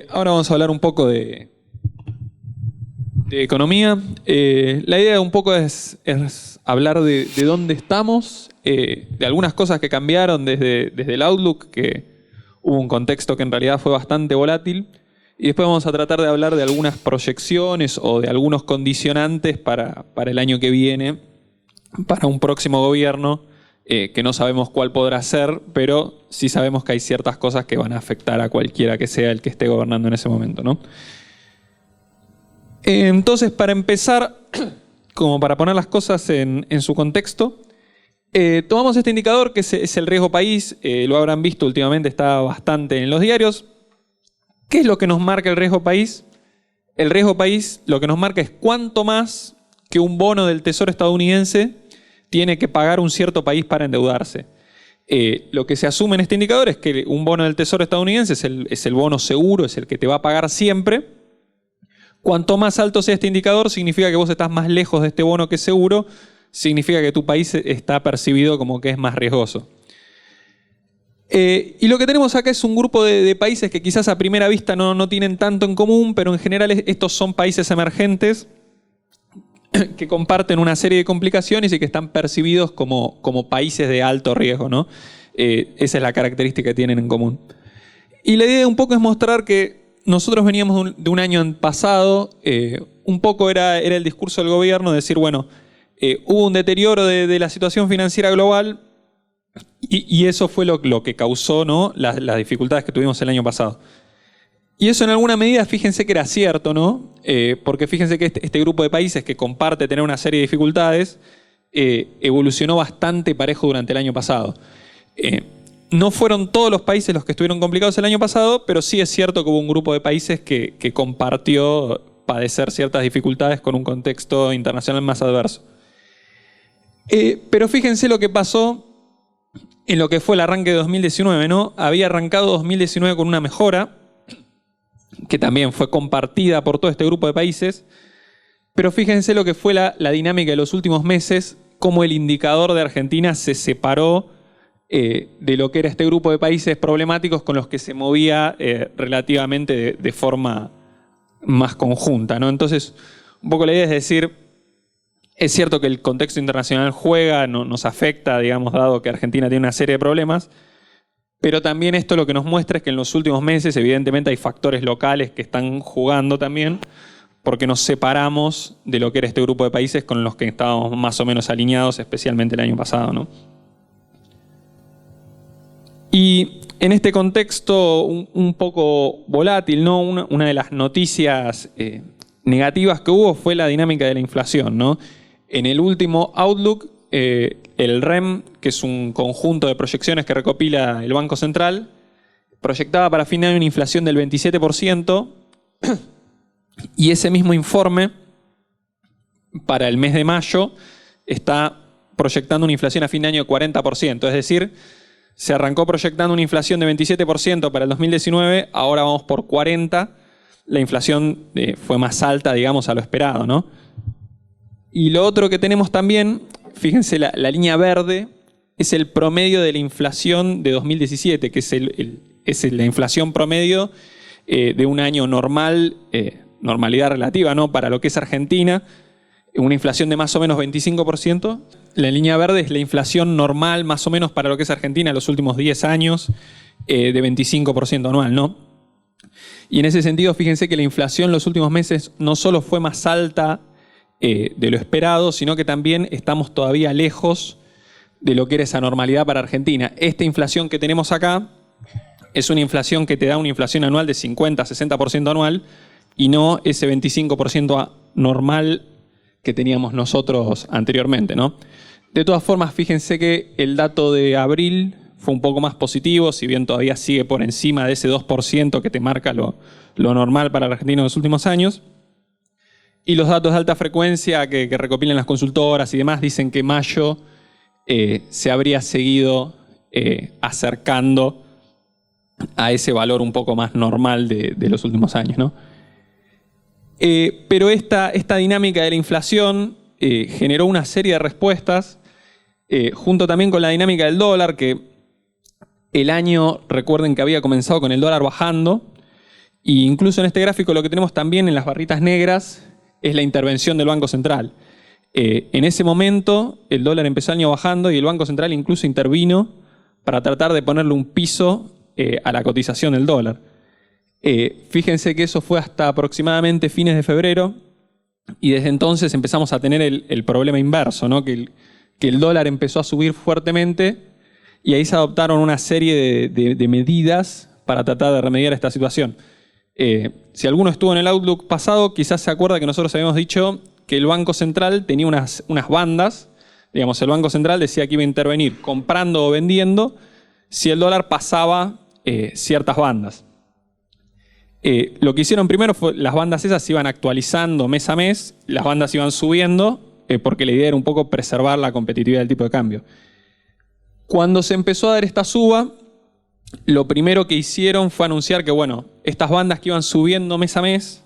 Ahora vamos a hablar un poco de economía. La idea un poco es hablar de dónde estamos, de algunas cosas que cambiaron desde el Outlook, que hubo un contexto que en realidad fue bastante volátil, y después vamos a tratar de hablar de algunas proyecciones o de algunos condicionantes para el año que viene, para un próximo gobierno, que no sabemos cuál podrá ser, pero sí sabemos que hay ciertas cosas que van a afectar a cualquiera que sea el que esté gobernando en ese momento, ¿no? Entonces, para empezar, como para poner las cosas en su contexto, tomamos este indicador que es el riesgo país. Lo habrán visto últimamente, está bastante en los diarios. ¿Qué es lo que nos marca el riesgo país? El riesgo país lo que nos marca es cuánto más que un bono del Tesoro estadounidense tiene que pagar un cierto país para endeudarse. Lo que se asume en este indicador es que un bono del Tesoro estadounidense es el bono seguro, es el que te va a pagar siempre. Cuanto más alto sea este indicador, significa que vos estás más lejos de este bono que es seguro, significa que tu país está percibido como que es más riesgoso. Y lo que tenemos acá es un grupo de países que quizás a primera vista no tienen tanto en común, pero en general estos son países emergentes que comparten una serie de complicaciones y que están percibidos como países de alto riesgo, ¿no? Esa es la característica que tienen en común. Y la idea un poco es mostrar que nosotros veníamos de un año pasado, un poco era el discurso del gobierno, decir, bueno, hubo un deterioro de la situación financiera global y eso fue lo que causó, ¿no?, las dificultades que tuvimos el año pasado. Y eso en alguna medida, fíjense que era cierto, ¿no? Porque fíjense que este grupo de países que comparte tener una serie de dificultades evolucionó bastante parejo durante el año pasado. No fueron todos los países los que estuvieron complicados el año pasado, pero sí es cierto que hubo un grupo de países que compartió padecer ciertas dificultades con un contexto internacional más adverso. Pero fíjense lo que pasó en lo que fue el arranque de 2019, ¿no? Había arrancado 2019 con una mejora, que también fue compartida por todo este grupo de países, pero fíjense lo que fue la dinámica de los últimos meses, cómo el indicador de Argentina se separó de lo que era este grupo de países problemáticos con los que se movía relativamente de forma más conjunta, ¿no? Entonces, un poco la idea es decir, es cierto que el contexto internacional juega, nos afecta, digamos, dado que Argentina tiene una serie de problemas, pero también esto lo que nos muestra es que en los últimos meses, evidentemente, hay factores locales que están jugando también, porque nos separamos de lo que era este grupo de países con los que estábamos más o menos alineados, especialmente el año pasado, ¿no? Y en este contexto un poco volátil, ¿no? Una de las noticias negativas que hubo fue la dinámica de la inflación, ¿no? En el último Outlook, el REM, que es un conjunto de proyecciones que recopila el Banco Central, proyectaba para fin de año una inflación del 27%, y ese mismo informe, para el mes de mayo, está proyectando una inflación a fin de año de 40%, es decir, se arrancó proyectando una inflación de 27% para el 2019, ahora vamos por 40%. La inflación fue más alta, digamos, a lo esperado, ¿no? Y lo otro que tenemos también, fíjense, la línea verde, es el promedio de la inflación de 2017, que es la inflación promedio de un año normal, normalidad relativa, ¿no?, para lo que es Argentina, una inflación de más o menos 25%. La línea verde es la inflación normal, más o menos, para lo que es Argentina en los últimos 10 años, de 25% anual, ¿no? Y en ese sentido, fíjense que la inflación en los últimos meses no solo fue más alta de lo esperado, sino que también estamos todavía lejos de lo que era esa normalidad para Argentina. Esta inflación que tenemos acá es una inflación que te da una inflación anual de 50-60% anual y no ese 25% normal que teníamos nosotros anteriormente, ¿no? De todas formas, fíjense que el dato de abril fue un poco más positivo, si bien todavía sigue por encima de ese 2% que te marca lo normal para la Argentina en los últimos años. Y los datos de alta frecuencia que recopilan las consultoras y demás dicen que mayo se habría seguido acercando a ese valor un poco más normal de los últimos años, ¿no? Pero esta dinámica de la inflación generó una serie de respuestas, junto también con la dinámica del dólar, que el año, recuerden que había comenzado con el dólar bajando, Y incluso en este gráfico lo que tenemos también en las barritas negras es la intervención del Banco Central. En ese momento el dólar empezó el año bajando y el Banco Central incluso intervino para tratar de ponerle un piso a la cotización del dólar. Fíjense que eso fue hasta aproximadamente fines de febrero y desde entonces empezamos a tener el problema inverso, ¿no? Que el dólar empezó a subir fuertemente y ahí se adoptaron una serie de medidas para tratar de remediar esta situación. Si alguno estuvo en el Outlook pasado, quizás se acuerda que nosotros habíamos dicho que el Banco Central tenía unas bandas. Digamos, el Banco Central decía que iba a intervenir comprando o vendiendo si el dólar pasaba ciertas bandas. Lo que hicieron primero fue, las bandas esas se iban actualizando mes a mes, las bandas iban subiendo, porque la idea era un poco preservar la competitividad del tipo de cambio. Cuando se empezó a dar esta suba, lo primero que hicieron fue anunciar que, bueno, estas bandas que iban subiendo mes a mes,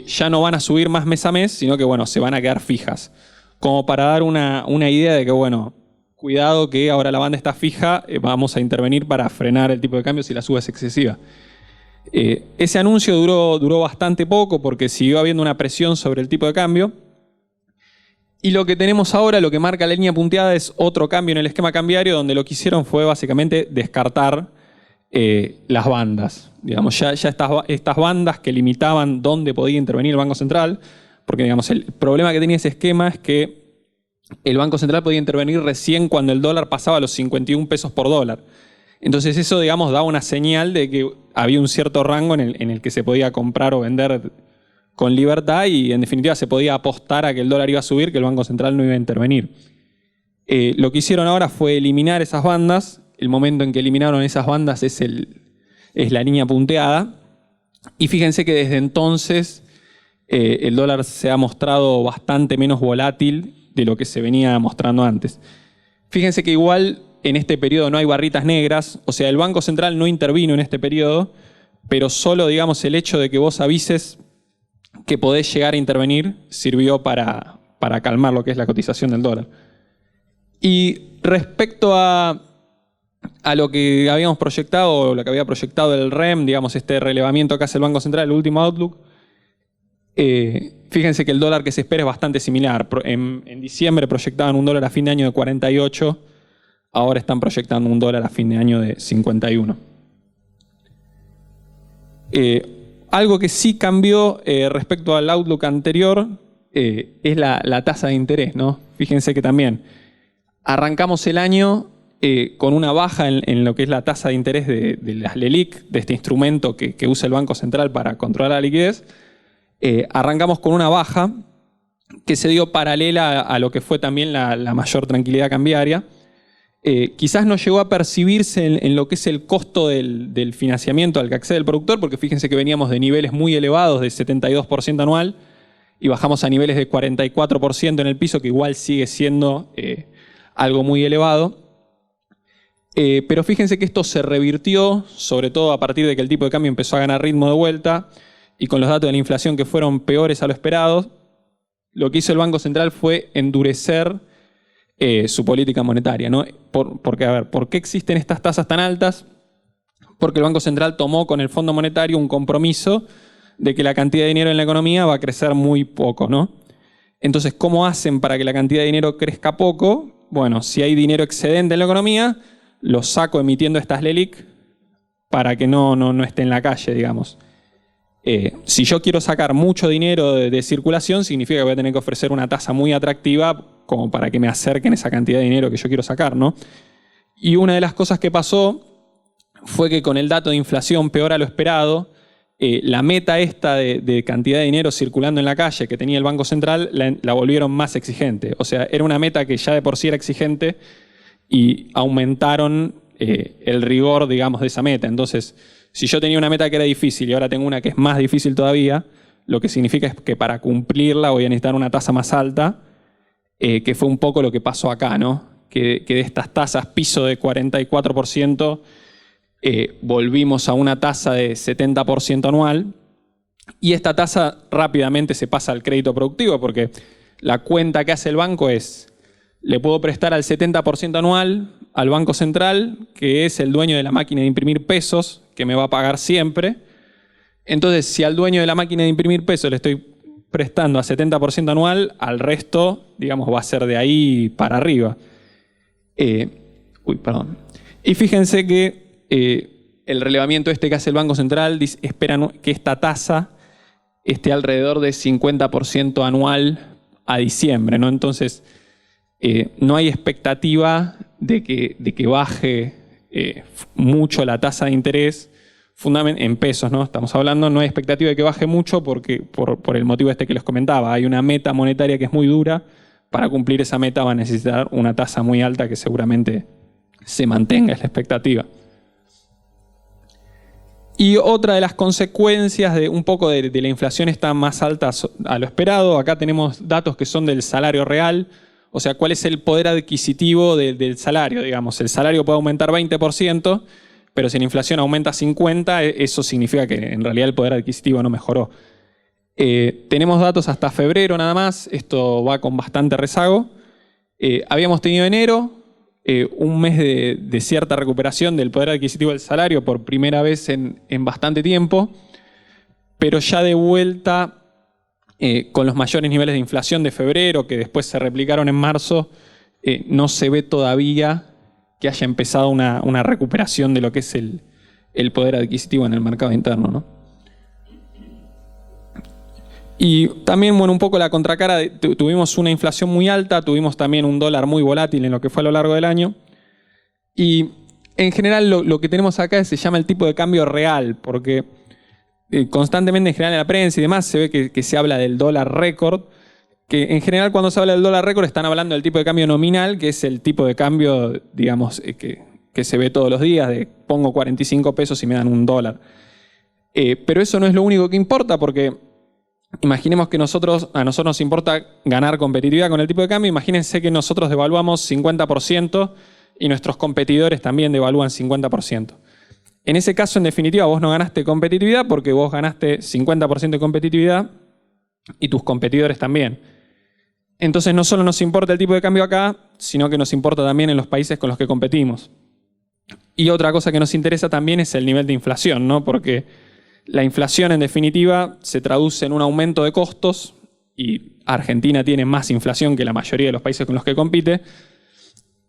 ya no van a subir más mes a mes, sino que, bueno, se van a quedar fijas. Como para dar una idea de que, bueno, cuidado que ahora la banda está fija, vamos a intervenir para frenar el tipo de cambio si la suba es excesiva. Ese anuncio duró bastante poco porque siguió habiendo una presión sobre el tipo de cambio. Y lo que tenemos ahora, lo que marca la línea punteada, es otro cambio en el esquema cambiario, donde lo que hicieron fue básicamente descartar las bandas. Digamos, ya estas bandas que limitaban dónde podía intervenir el Banco Central, porque digamos, el problema que tenía ese esquema es que el Banco Central podía intervenir recién cuando el dólar pasaba a los 51 pesos por dólar. Entonces eso, digamos, daba una señal de que había un cierto rango en el que se podía comprar o vender con libertad y en definitiva se podía apostar a que el dólar iba a subir, que el Banco Central no iba a intervenir. Lo que hicieron ahora fue eliminar esas bandas. El momento en que eliminaron esas bandas es la línea punteada. Y fíjense que desde entonces el dólar se ha mostrado bastante menos volátil de lo que se venía mostrando antes. Fíjense que igual en este periodo no hay barritas negras, o sea, el Banco Central no intervino en este periodo, pero solo, digamos, el hecho de que vos avises que podés llegar a intervenir sirvió para calmar lo que es la cotización del dólar. Y respecto a lo que habíamos proyectado, o lo que había proyectado el REM, digamos, este relevamiento que hace el Banco Central, el último Outlook, fíjense que el dólar que se espera es bastante similar. En diciembre proyectaban un dólar a fin de año de 48, ahora están proyectando un dólar a fin de año de 51. Algo que sí cambió respecto al Outlook anterior es la tasa de interés, ¿no? Fíjense que también arrancamos el año con una baja en lo que es la tasa de interés de las LELIQ, de este instrumento que usa el Banco Central para controlar la liquidez. Arrancamos con una baja que se dio paralela a lo que fue también la mayor tranquilidad cambiaria. Quizás no llegó a percibirse en lo que es el costo del financiamiento al que accede el productor, porque fíjense que veníamos de niveles muy elevados de 72% anual y bajamos a niveles de 44% en el piso, que igual sigue siendo algo muy elevado. Pero fíjense que esto se revirtió, sobre todo a partir de que el tipo de cambio empezó a ganar ritmo de vuelta y con los datos de la inflación que fueron peores a lo esperado, lo que hizo el Banco Central fue endurecer su política monetaria, ¿no? Porque, a ver, ¿por qué existen estas tasas tan altas? Porque el Banco Central tomó con el Fondo Monetario un compromiso de que la cantidad de dinero en la economía va a crecer muy poco, ¿no? Entonces, ¿cómo hacen para que la cantidad de dinero crezca poco? Bueno, si hay dinero excedente en la economía, lo saco emitiendo estas LELIQ para que no esté en la calle, digamos. Si yo quiero sacar mucho dinero de circulación, significa que voy a tener que ofrecer una tasa muy atractiva como para que me acerquen esa cantidad de dinero que yo quiero sacar, ¿no? Y una de las cosas que pasó fue que con el dato de inflación peor a lo esperado, la meta esta de cantidad de dinero circulando en la calle que tenía el Banco Central la volvieron más exigente. O sea, era una meta que ya de por sí era exigente y aumentaron el rigor, digamos, de esa meta. Entonces, si yo tenía una meta que era difícil y ahora tengo una que es más difícil todavía, lo que significa es que para cumplirla voy a necesitar una tasa más alta, que fue un poco lo que pasó acá, ¿no? Que de estas tasas piso de 44%, volvimos a una tasa de 70% anual, y esta tasa rápidamente se pasa al crédito productivo, porque la cuenta que hace el banco es, le puedo prestar al 70% anual al Banco Central, que es el dueño de la máquina de imprimir pesos, que me va a pagar siempre, Entonces, si al dueño de la máquina de imprimir pesos le estoy prestando a 70% anual, al resto, digamos, va a ser de ahí para arriba. Perdón. Y fíjense que el relevamiento que hace el Banco Central espera que esta tasa esté alrededor de 50% anual a diciembre, ¿no? Entonces, no hay expectativa de que baje mucho la tasa de interés, en pesos, ¿no? Estamos hablando, no hay expectativa de que baje mucho porque, por el motivo que les comentaba, hay una meta monetaria que es muy dura. Para cumplir esa meta va a necesitar una tasa muy alta que seguramente se mantenga, es la expectativa. Y otra de las consecuencias de un poco de la inflación está más alta a lo esperado. Acá tenemos datos que son del salario real, o sea, cuál es el poder adquisitivo del salario, digamos. El salario puede aumentar 20%, pero si la inflación aumenta 50%, eso significa que en realidad el poder adquisitivo no mejoró. Tenemos datos hasta febrero nada más, esto va con bastante rezago. Habíamos tenido enero, un mes de cierta recuperación del poder adquisitivo del salario por primera vez en bastante tiempo, pero ya de vuelta con los mayores niveles de inflación de febrero, que después se replicaron en marzo, no se ve todavía que haya empezado una recuperación de lo que es el poder adquisitivo en el mercado interno, ¿no? Y también, bueno, un poco la contracara, tuvimos una inflación muy alta, tuvimos también un dólar muy volátil en lo que fue a lo largo del año. Y en general lo que tenemos acá se llama el tipo de cambio real, porque constantemente en general en la prensa y demás se ve que se habla del dólar récord, que en general cuando se habla del dólar récord están hablando del tipo de cambio nominal, que es el tipo de cambio, digamos, que se ve todos los días, de pongo 45 pesos y me dan $1. Pero eso no es lo único que importa, porque imaginemos que a nosotros nos importa ganar competitividad con el tipo de cambio. Imagínense que nosotros devaluamos 50% y nuestros competidores también devalúan 50%. En ese caso, en definitiva, vos no ganaste competitividad porque vos ganaste 50% de competitividad y tus competidores también. Entonces no solo nos importa el tipo de cambio acá, sino que nos importa también en los países con los que competimos. Y otra cosa que nos interesa también es el nivel de inflación, ¿no? Porque la inflación, en definitiva, se traduce en un aumento de costos y Argentina tiene más inflación que la mayoría de los países con los que compite.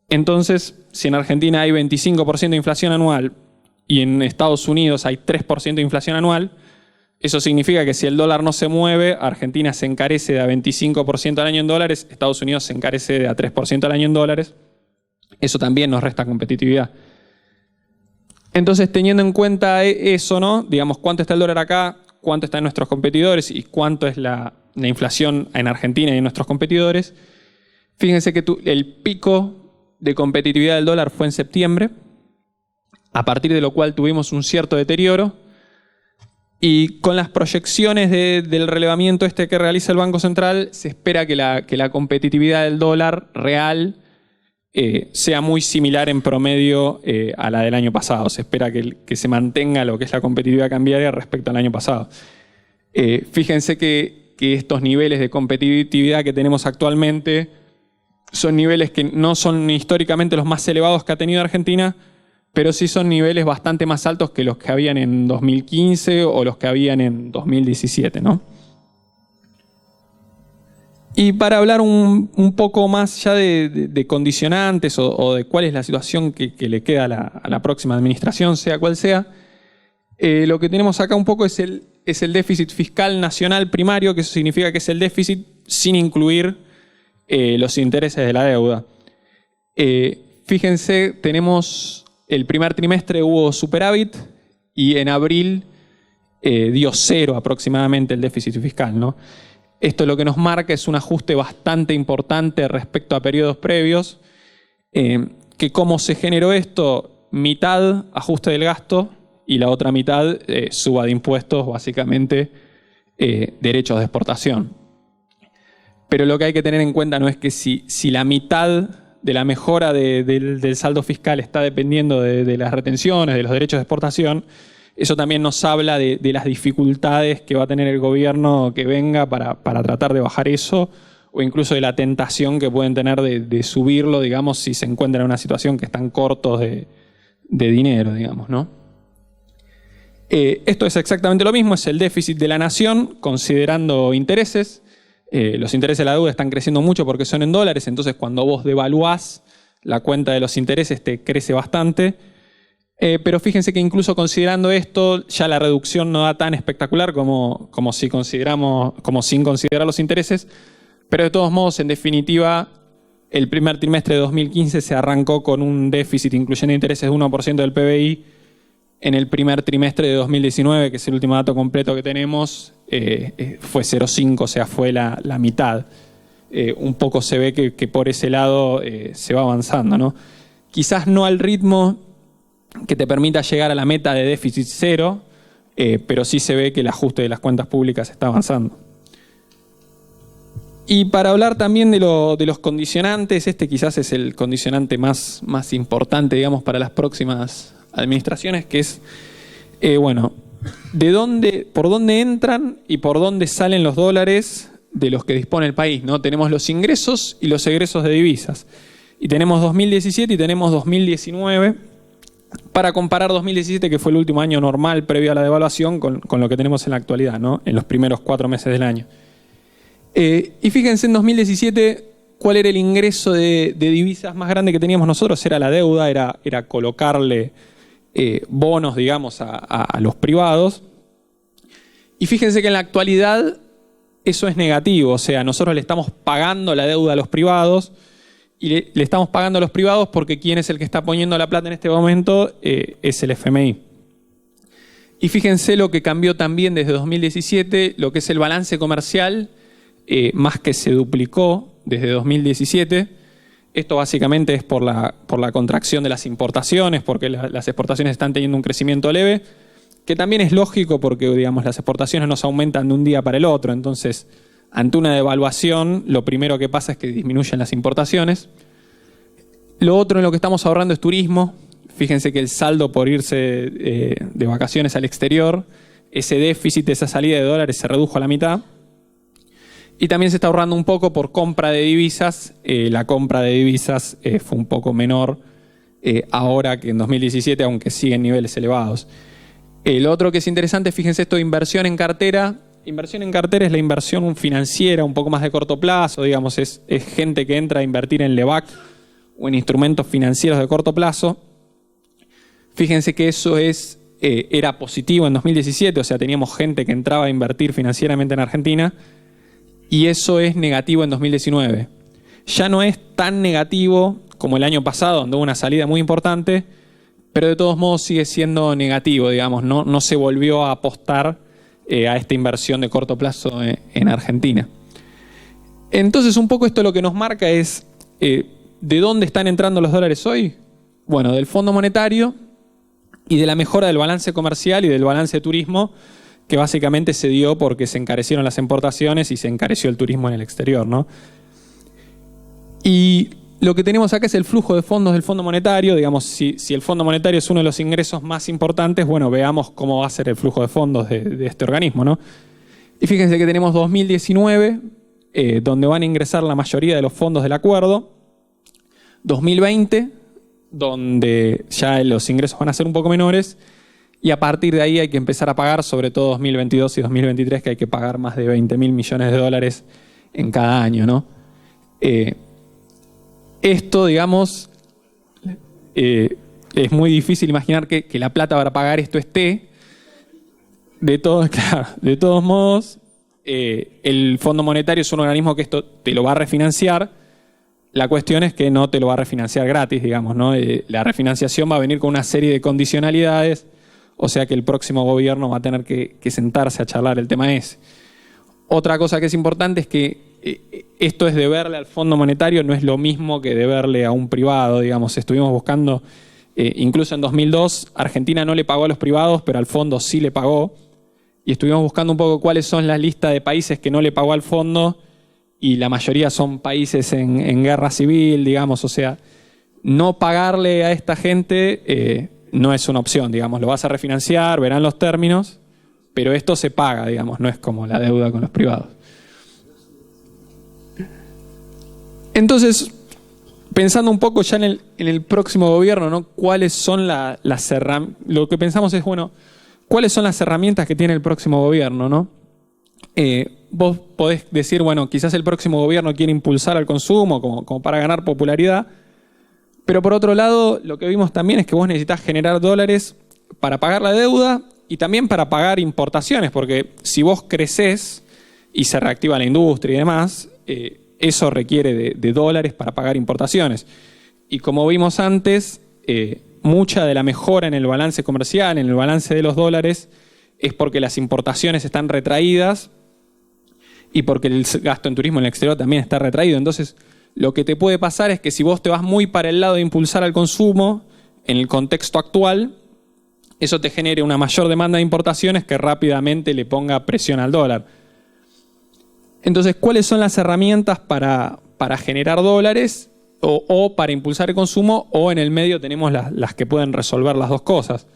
Entonces, si en Argentina hay 25% de inflación anual y en Estados Unidos hay 3% de inflación anual, eso significa que si el dólar no se mueve, Argentina se encarece de a 25% al año en dólares, Estados Unidos se encarece de a 3% al año en dólares. Eso también nos resta competitividad. Entonces, teniendo en cuenta eso, ¿no? Digamos, cuánto está el dólar acá, cuánto está en nuestros competidores y cuánto es la inflación en Argentina y en nuestros competidores, fíjense que el pico de competitividad del dólar fue en septiembre, a partir de lo cual tuvimos un cierto deterioro, y con las proyecciones del relevamiento que realiza el Banco Central, se espera que la competitividad del dólar real sea muy similar en promedio a la del año pasado. Se espera que se mantenga lo que es la competitividad cambiaria respecto al año pasado. Fíjense que estos niveles de competitividad que tenemos actualmente son niveles que no son históricamente los más elevados que ha tenido Argentina, pero sí son niveles bastante más altos que los que habían en 2015 o los que habían en 2017, ¿no? Y para hablar un poco más ya de condicionantes o de cuál es la situación que le queda a la próxima administración, sea cual sea, lo que tenemos acá un poco es el déficit fiscal nacional primario, que eso significa que es el déficit sin incluir los intereses de la deuda. Fíjense, tenemos el primer trimestre hubo superávit y en abril dio 0 aproximadamente el déficit fiscal, ¿no? Esto lo que nos marca es un ajuste bastante importante respecto a periodos previos, que cómo se generó esto, mitad ajuste del gasto y la otra mitad suba de impuestos, básicamente derechos de exportación. Pero lo que hay que tener en cuenta no es que si la mitad de la mejora del saldo fiscal está dependiendo de las retenciones, de los derechos de exportación, eso también nos habla de las dificultades que va a tener el gobierno que venga para tratar de bajar eso, o incluso de la tentación que pueden tener de subirlo, digamos, si se encuentran en una situación que están cortos de dinero, digamos, ¿no? Esto es exactamente lo mismo, es el déficit de la nación considerando intereses. Los intereses de la deuda están creciendo mucho porque son en dólares, entonces cuando vos devaluás la cuenta de los intereses te crece bastante. Pero fíjense que incluso considerando esto, ya la reducción no da tan espectacular como sin considerar los intereses. Pero de todos modos, en definitiva, el primer trimestre de 2015 se arrancó con un déficit incluyendo intereses de 1% del PBI. En el primer trimestre de 2019, que es el último dato completo que tenemos, fue 0,5, o sea, fue la mitad. Un poco se ve que por ese lado se va avanzando, ¿no? Quizás no al ritmo que te permita llegar a la meta de déficit cero, pero sí se ve que el ajuste de las cuentas públicas está avanzando. Y para hablar también de los condicionantes, este quizás es el condicionante más importante, digamos, para las próximas administraciones, que es, por dónde entran y por dónde salen los dólares de los que dispone el país, ¿no? Tenemos los ingresos y los egresos de divisas. Y tenemos 2017 y tenemos 2019, para comparar 2017, que fue el último año normal previo a la devaluación, con lo que tenemos en la actualidad, ¿no? En los primeros 4 meses del año. Y fíjense en 2017 cuál era el ingreso de divisas más grande que teníamos nosotros. Era la deuda, era colocarle bonos, digamos, a los privados. Y fíjense que en la actualidad eso es negativo. O sea, nosotros le estamos pagando la deuda a los privados y le estamos pagando a los privados porque ¿quién es el que está poniendo la plata en este momento? Es el FMI. Y fíjense lo que cambió también desde 2017, lo que es el balance comercial, más que se duplicó desde 2017. Esto básicamente es por la contracción de las importaciones, porque las exportaciones están teniendo un crecimiento leve, que también es lógico porque, digamos, las exportaciones no se aumentan de un día para el otro. Entonces, ante una devaluación, lo primero que pasa es que disminuyen las importaciones. Lo otro en lo que estamos ahorrando es turismo. Fíjense que el saldo por irse de vacaciones al exterior, ese déficit, esa salida de dólares se redujo a la mitad. Y también se está ahorrando un poco por compra de divisas. La compra de divisas fue un poco menor ahora que en 2017, aunque sigue en niveles elevados. Lo otro que es interesante, fíjense esto de inversión en cartera. Inversión en cartera es la inversión financiera, un poco más de corto plazo, digamos, es gente que entra a invertir en LEVAC o en instrumentos financieros de corto plazo. Fíjense que eso era positivo en 2017, o sea, teníamos gente que entraba a invertir financieramente en Argentina. Y eso es negativo en 2019. Ya no es tan negativo como el año pasado, donde hubo una salida muy importante, pero de todos modos sigue siendo negativo, digamos, no se volvió a apostar a esta inversión de corto plazo en Argentina. Entonces, un poco esto lo que nos marca es ¿de dónde están entrando los dólares hoy? Bueno, del Fondo Monetario y de la mejora del balance comercial y del balance de turismo, que básicamente se dio porque se encarecieron las importaciones y se encareció el turismo en el exterior, ¿no? Y lo que tenemos acá es el flujo de fondos del Fondo Monetario. Digamos, si el Fondo Monetario es uno de los ingresos más importantes, bueno, veamos cómo va a ser el flujo de fondos de este organismo, ¿no? Y fíjense que tenemos 2019, donde van a ingresar la mayoría de los fondos del acuerdo. 2020, donde ya los ingresos van a ser un poco menores. Y a partir de ahí hay que empezar a pagar, sobre todo 2022 y 2023, que hay que pagar más de 20.000 millones de dólares en cada año, ¿no? Esto, digamos, es muy difícil imaginar que la plata para pagar esto esté. De todos modos, el Fondo Monetario es un organismo que esto te lo va a refinanciar. La cuestión es que no te lo va a refinanciar gratis, digamos, ¿no? La refinanciación va a venir con una serie de condicionalidades. O sea que el próximo gobierno va a tener que sentarse a charlar el tema ese. Otra cosa que es importante es que esto es deberle al Fondo Monetario, no es lo mismo que deberle a un privado, digamos. Estuvimos buscando, incluso en 2002, Argentina no le pagó a los privados, pero al fondo sí le pagó. Y estuvimos buscando un poco cuáles son las listas de países que no le pagó al fondo, y la mayoría son países en guerra civil, digamos. O sea, no pagarle a esta gente no es una opción, digamos, lo vas a refinanciar, verán los términos, pero esto se paga, digamos, no es como la deuda con los privados. Entonces, pensando un poco ya en el próximo gobierno, ¿no? ¿Cuáles son las herramientas? Lo que pensamos es, bueno, ¿cuáles son las herramientas que tiene el próximo gobierno, ¿no? Vos podés decir, bueno, quizás el próximo gobierno quiere impulsar al consumo como para ganar popularidad, pero por otro lado, lo que vimos también es que vos necesitas generar dólares para pagar la deuda y también para pagar importaciones, porque si vos crecés y se reactiva la industria y demás, eso requiere de dólares para pagar importaciones. Y como vimos antes, mucha de la mejora en el balance comercial, en el balance de los dólares, es porque las importaciones están retraídas y porque el gasto en turismo en el exterior también está retraído. Entonces, lo que te puede pasar es que si vos te vas muy para el lado de impulsar al consumo, en el contexto actual, eso te genere una mayor demanda de importaciones que rápidamente le ponga presión al dólar. Entonces, ¿cuáles son las herramientas para generar dólares o para impulsar el consumo? O en el medio tenemos las que pueden resolver las dos cosas.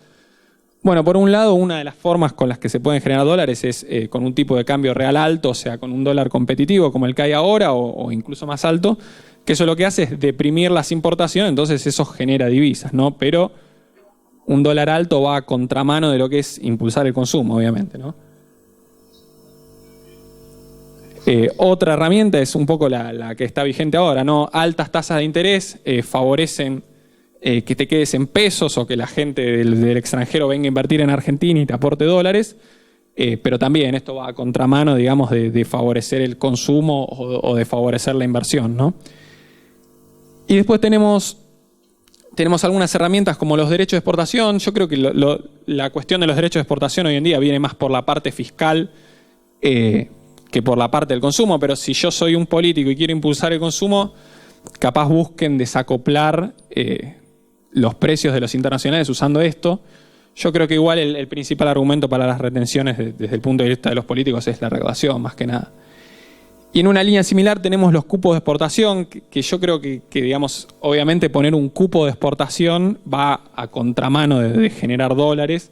Bueno, por un lado, una de las formas con las que se pueden generar dólares es con un tipo de cambio real alto, o sea, con un dólar competitivo como el que hay ahora o incluso más alto, que eso lo que hace es deprimir las importaciones, entonces eso genera divisas, ¿no? Pero un dólar alto va a contramano de lo que es impulsar el consumo, obviamente, ¿no? Otra herramienta es un poco la que está vigente ahora, ¿no? Altas tasas de interés favorecen que te quedes en pesos o que la gente del extranjero venga a invertir en Argentina y te aporte dólares, pero también esto va a contramano, digamos, de favorecer el consumo o de favorecer la inversión, ¿no? Y después tenemos algunas herramientas como los derechos de exportación. Yo creo que la cuestión de los derechos de exportación hoy en día viene más por la parte fiscal que por la parte del consumo, pero si yo soy un político y quiero impulsar el consumo, capaz busquen desacoplar los precios de los internacionales usando esto. Yo creo que igual el principal argumento para las retenciones desde el punto de vista de los políticos es la recaudación, más que nada. Y en una línea similar tenemos los cupos de exportación, que yo creo que, digamos, obviamente poner un cupo de exportación va a contramano de generar dólares,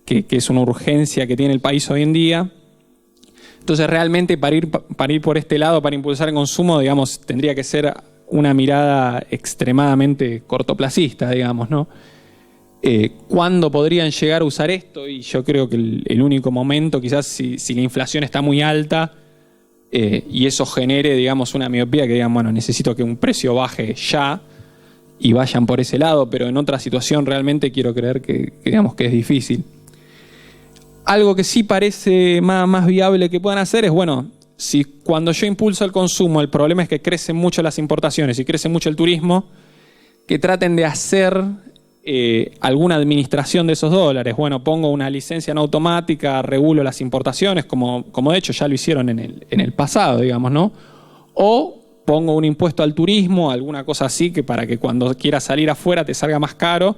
que es una urgencia que tiene el país hoy en día. Entonces realmente para ir por este lado, para impulsar el consumo, digamos, tendría que ser una mirada extremadamente cortoplacista, digamos, ¿no? ¿Cuándo podrían llegar a usar esto? Y yo creo que el único momento, quizás si la inflación está muy alta y eso genere, digamos, una miopía que digan, bueno, necesito que un precio baje ya y vayan por ese lado, pero en otra situación realmente quiero creer que digamos que es difícil. Algo que sí parece más viable que puedan hacer es, bueno, si cuando yo impulso el consumo, el problema es que crecen mucho las importaciones y crece mucho el turismo, que traten de hacer alguna administración de esos dólares. Bueno, pongo una licencia en automática, regulo las importaciones, como de hecho ya lo hicieron en el pasado, digamos, ¿no? O pongo un impuesto al turismo, alguna cosa así, que para que cuando quieras salir afuera te salga más caro.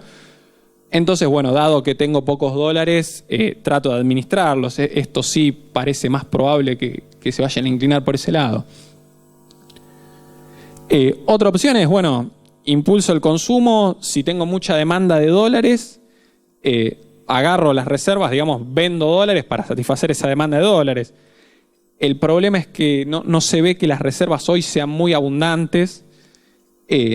Entonces, bueno, dado que tengo pocos dólares, trato de administrarlos. Esto sí parece más probable que se vayan a inclinar por ese lado. Otra opción es, bueno, impulso el consumo. Si tengo mucha demanda de dólares, agarro las reservas, digamos, vendo dólares para satisfacer esa demanda de dólares. El problema es que no se ve que las reservas hoy sean muy abundantes.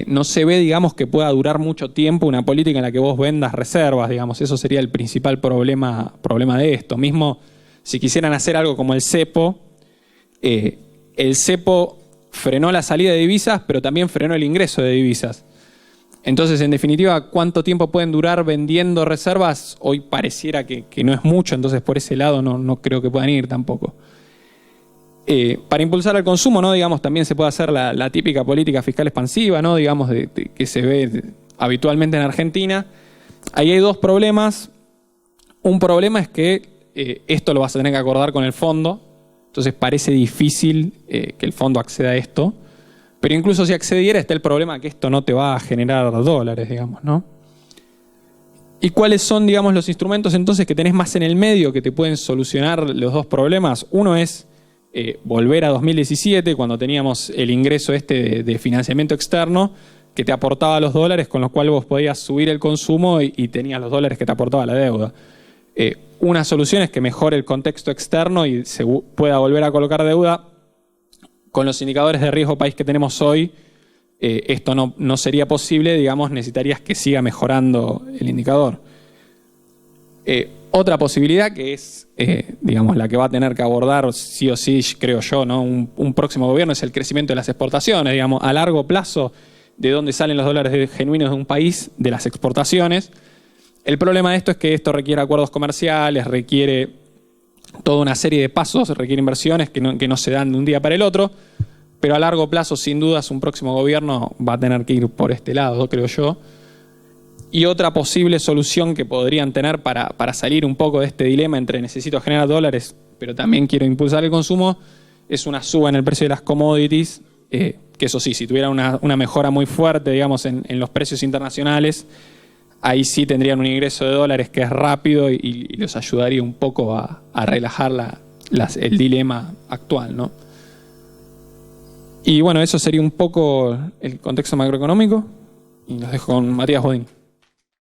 No se ve, digamos, que pueda durar mucho tiempo una política en la que vos vendas reservas, digamos. Eso sería el principal problema de esto. Mismo si quisieran hacer algo como el cepo frenó la salida de divisas, pero también frenó el ingreso de divisas. Entonces, en definitiva, ¿cuánto tiempo pueden durar vendiendo reservas? Hoy pareciera que no es mucho, entonces por ese lado no creo que puedan ir tampoco. Para impulsar el consumo, ¿no? Digamos, también se puede hacer la típica política fiscal expansiva, ¿no? Digamos, que se ve habitualmente en Argentina. Ahí hay dos problemas. Un problema es que esto lo vas a tener que acordar con el fondo. Entonces parece difícil que el fondo acceda a esto. Pero incluso si accediera, está el problema que esto no te va a generar dólares, digamos, ¿no? ¿Y cuáles son, digamos, los instrumentos entonces que tenés más en el medio que te pueden solucionar los dos problemas? Uno es volver a 2017, cuando teníamos el ingreso de financiamiento externo que te aportaba los dólares, con los cuales vos podías subir el consumo y tenías los dólares que te aportaba la deuda. Una solución es que mejore el contexto externo y se pueda volver a colocar deuda. Con los indicadores de riesgo país que tenemos hoy, esto no sería posible, digamos, necesitarías que siga mejorando el indicador. Otra posibilidad que es, digamos, la que va a tener que abordar sí o sí, creo yo, ¿no? Un próximo gobierno es el crecimiento de las exportaciones, digamos, a largo plazo, de dónde salen los dólares genuinos de un país, de las exportaciones. El problema de esto es que esto requiere acuerdos comerciales, requiere toda una serie de pasos, requiere inversiones que no se dan de un día para el otro, pero a largo plazo, sin dudas, un próximo gobierno va a tener que ir por este lado, creo yo. Y otra posible solución que podrían tener para salir un poco de este dilema entre necesito generar dólares, pero también quiero impulsar el consumo, es una suba en el precio de las commodities, que eso sí, si tuviera una mejora muy fuerte, digamos, en los precios internacionales, ahí sí tendrían un ingreso de dólares que es rápido y los ayudaría un poco a relajar el dilema actual, ¿no? Y bueno, eso sería un poco el contexto macroeconómico y los dejo con Matías Bodín.